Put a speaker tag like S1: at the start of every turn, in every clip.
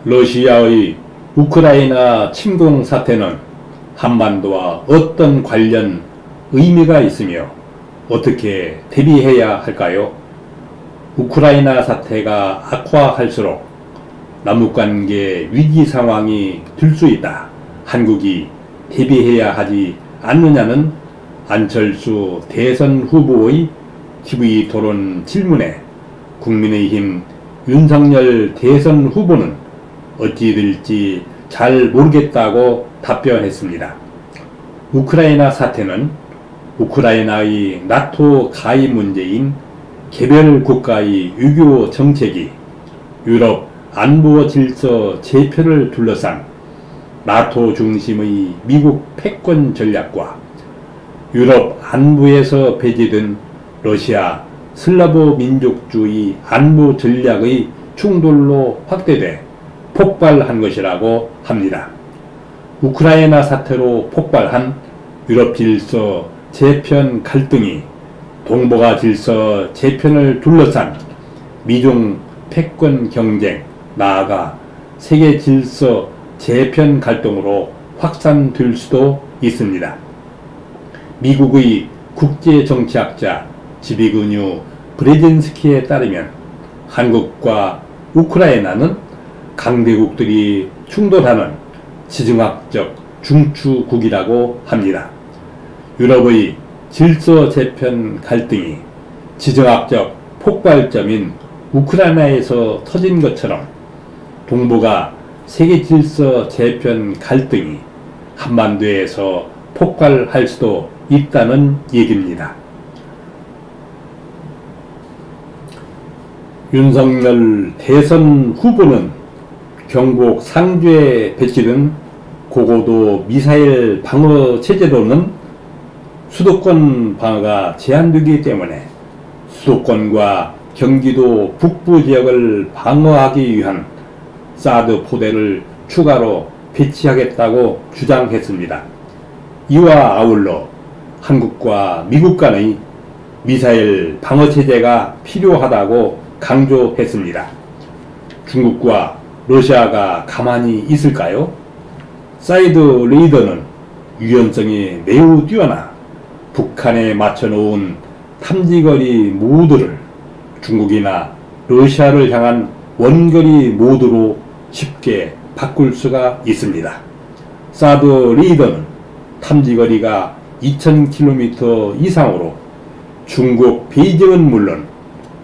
S1: 러시아의 우크라이나 침공 사태는 한반도와 어떤 관련 의미가 있으며 어떻게 대비해야 할까요? 우크라이나 사태가 악화할수록 남북관계 위기 상황이 될 수 있다. 한국이 대비해야 하지 않느냐는 안철수 대선 후보의 TV 토론 질문에 국민의힘 윤석열 대선 후보는 어찌 될지 잘 모르겠다고 답변했습니다. 우크라이나 사태는 우크라이나의 나토 가입 문제인 개별 국가의 외교 정책이 유럽 안보 질서 재편을 둘러싼 나토 중심의 미국 패권 전략과 유럽 안보에서 배제된 러시아 슬라브 민족주의 안보 전략의 충돌로 확대돼 폭발한 것이라고 합니다. 우크라이나 사태로 폭발한 유럽 질서 재편 갈등이 동북아 질서 재편을 둘러싼 미중 패권 경쟁, 나아가 세계 질서 재편 갈등으로 확산될 수도 있습니다. 미국의 국제정치학자 지비그뉴 브레진스키에 따르면 한국과 우크라이나는 강대국들이 충돌하는 지정학적 중추국이라고 합니다. 유럽의 질서 재편 갈등이 지정학적 폭발점인 우크라이나에서 터진 것처럼 동북아 세계 질서 재편 갈등이 한반도에서 폭발할 수도 있다는 얘기입니다. 윤석열 대선 후보는 경북 상주에 배치된 고고도 미사일 방어 체제로는 수도권 방어가 제한되기 때문에 수도권과 경기도 북부 지역을 방어하기 위한 사드 포대를 추가로 배치하겠다고 주장했습니다. 이와 아울러 한국과 미국 간의 미사일 방어체제가 필요하다고 강조했습니다. 중국과 러시아가 가만히 있을까요? 사이드 레이더는 유연성이 매우 뛰어나 북한에 맞춰놓은 탐지거리 모드를 중국이나 러시아를 향한 원거리 모드로 쉽게 바꿀 수가 있습니다. 사드 레이더는 탐지거리가 2000km 이상으로 중국 베이징은 물론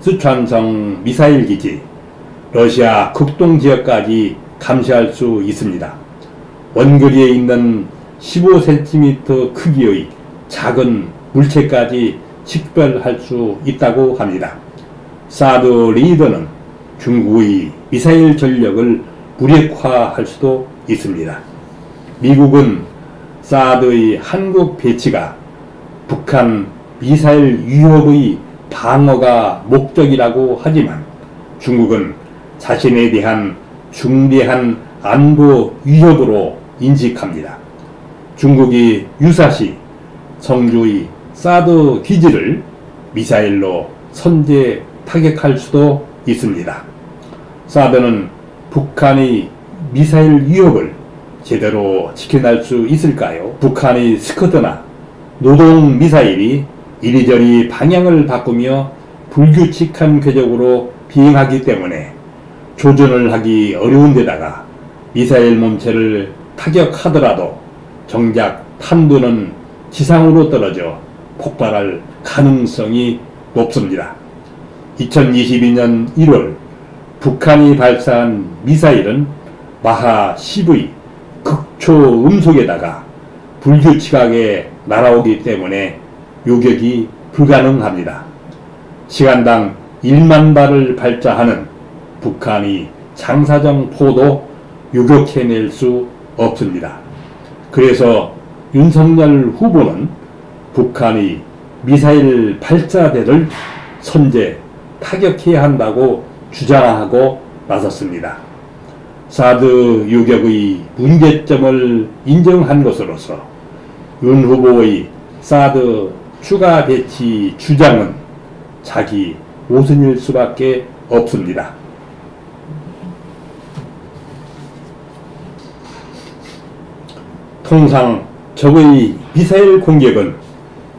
S1: 스촨성 미사일 기지, 러시아 극동 지역까지 감시할 수 있습니다. 원거리에 있는 15cm 크기의 작은 물체까지 식별할 수 있다고 합니다. 사드 레이더는 중국의 미사일 전력을 무력화할 수도 있습니다. 미국은 사드의 한국 배치가 북한 미사일 위협의 방어가 목적이라고 하지만 중국은 자신에 대한 중대한 안보 위협으로 인식합니다. 중국이 유사시 성주의 사드 기지를 미사일로 선제 타격할 수도 있습니다. 사드는 북한의 미사일 위협을 제대로 지켜낼 수 있을까요? 북한의 스커드나 노동 미사일이 이리저리 방향을 바꾸며 불규칙한 궤적으로 비행하기 때문에 조준을 하기 어려운 데다가 미사일 몸체를 타격하더라도 정작 탄두는 지상으로 떨어져 폭발할 가능성이 높습니다. 2022년 1월 북한이 발사한 미사일은 마하 10의 극초음속에다가 불규칙하게 날아오기 때문에 요격이 불가능합니다. 시간당 1만 발을 발사하는 북한이 장사정 포도 요격해낼 수 없습니다. 그래서 윤석열 후보는 북한이 미사일 발사대를 선제 타격해야 한다고 주장하고 나섰습니다. 사드 요격의 문제점을 인정한 것으로서 윤 후보의 사드 추가 배치 주장은 자기 모순일 수밖에 없습니다. 통상 적의 미사일 공격은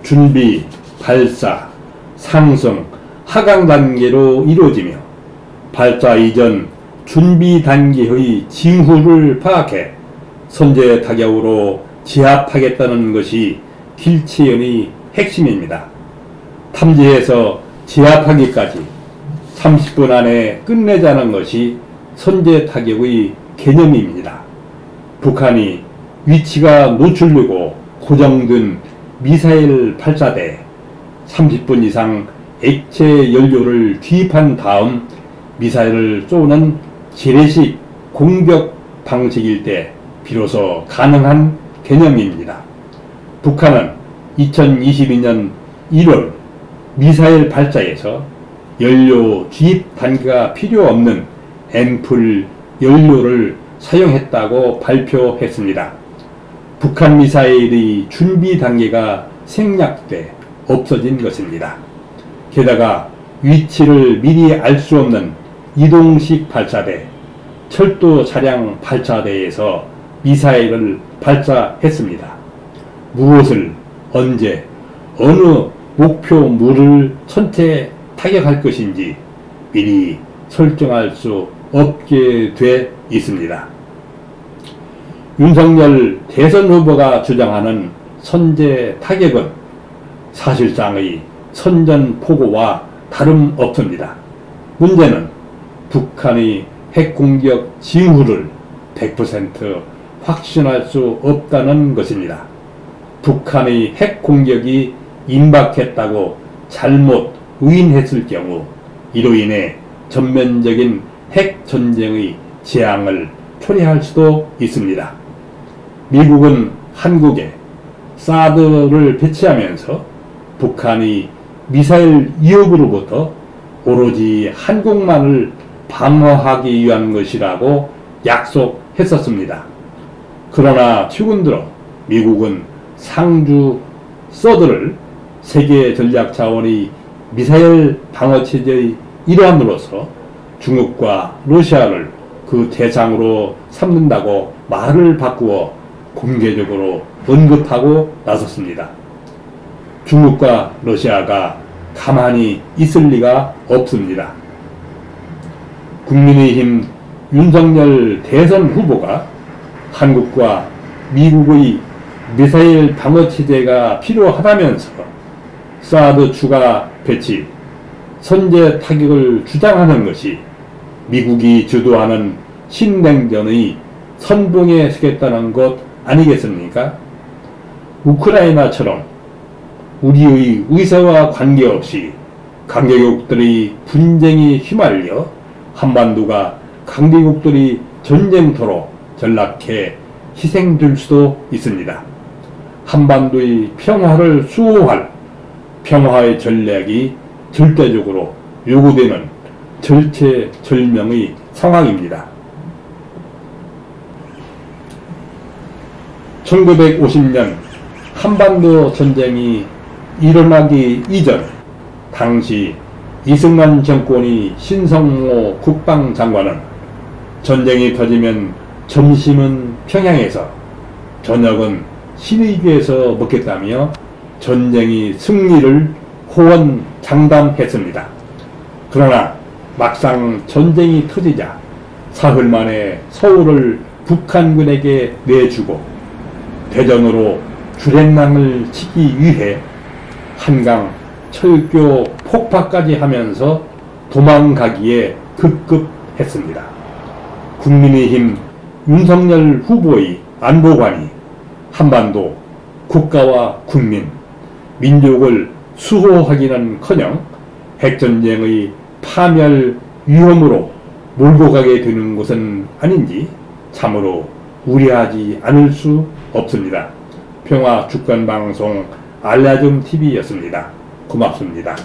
S1: 준비, 발사, 상승, 하강 단계로 이루어지며 발사 이전 준비 단계의 징후를 파악해 선제 타격으로 제압하겠다는 것이 길치연의 핵심입니다. 탐지해서 제압하기까지 30분 안에 끝내자는 것이 선제 타격의 개념입니다. 북한이 위치가 노출되고 고정된 미사일 발사대에 30분 이상 액체 연료를 투입한 다음 미사일을 쏘는 재래식 공격 방식일 때 비로소 가능한 개념입니다. 북한은 2022년 1월 미사일 발사에서 연료 주입 단계가 필요 없는 앰플 연료를 사용했다고 발표했습니다. 북한 미사일의 준비 단계가 생략돼 없어진 것입니다. 게다가 위치를 미리 알 수 없는 이동식 발사대, 철도 차량 발사대에서 미사일을 발사했습니다. 무엇을, 언제, 어느 목표물을 선제 타격할 것인지 미리 설정할 수 없게 돼 있습니다. 윤석열 대선 후보가 주장하는 선제 타격은 사실상의 선전포고와 다름없습니다. 문제는 북한의 핵공격 징후를 100% 확신할 수 없다는 것입니다. 북한의 핵공격이 임박했다고 잘못 의인했을 경우 이로 인해 전면적인 핵전쟁의 재앙을 초래할 수도 있습니다. 미국은 한국에 사드를 배치하면서 북한이 미사일 위협으로부터 오로지 한국만을 방어하기 위한 것이라고 약속했었습니다. 그러나 최근 들어 미국은 상주 서드를 세계 전략 자원의 미사일 방어체제의 일환으로서 중국과 러시아를 그 대상으로 삼는다고 말을 바꾸어 공개적으로 언급하고 나섰습니다. 중국과 러시아가 가만히 있을 리가 없습니다. 국민의힘 윤석열 대선 후보가 한국과 미국의 미사일 방어체제가 필요하다면서 사드 추가 배치, 선제 타격을 주장하는 것이 미국이 주도하는 신냉전의 선봉에 서겠다는 것 아니겠습니까? 우크라이나처럼 우리의 의사와 관계없이 강대국들의 분쟁이 휘말려 한반도가 강대국들이 전쟁터로 전락해 희생될 수도 있습니다. 한반도의 평화를 수호할 평화의 전략이 절대적으로 요구되는 절체절명의 상황입니다. 1950년 한반도 전쟁이 일어나기 이전 당시 이승만 정권이 신성모 국방장관은 전쟁이 터지면 점심은 평양에서 저녁은 신의주에서 먹겠다며 전쟁의 승리를 호언장담했습니다. 그러나 막상 전쟁이 터지자 사흘 만에 서울을 북한군에게 내주고 대전으로 주랭랑을 치기 위해 한강 철교 폭파까지 하면서 도망가기에 급급했습니다. 국민의힘 윤석열 후보의 안보관이 한반도 국가와 국민, 민족을 수호하기는커녕 핵전쟁의 파멸 위험으로 몰고 가게 되는 것은 아닌지 참으로 우려하지 않을 수 없습니다. 평화주권방송 알라좀TV였습니다. 고맙습니다.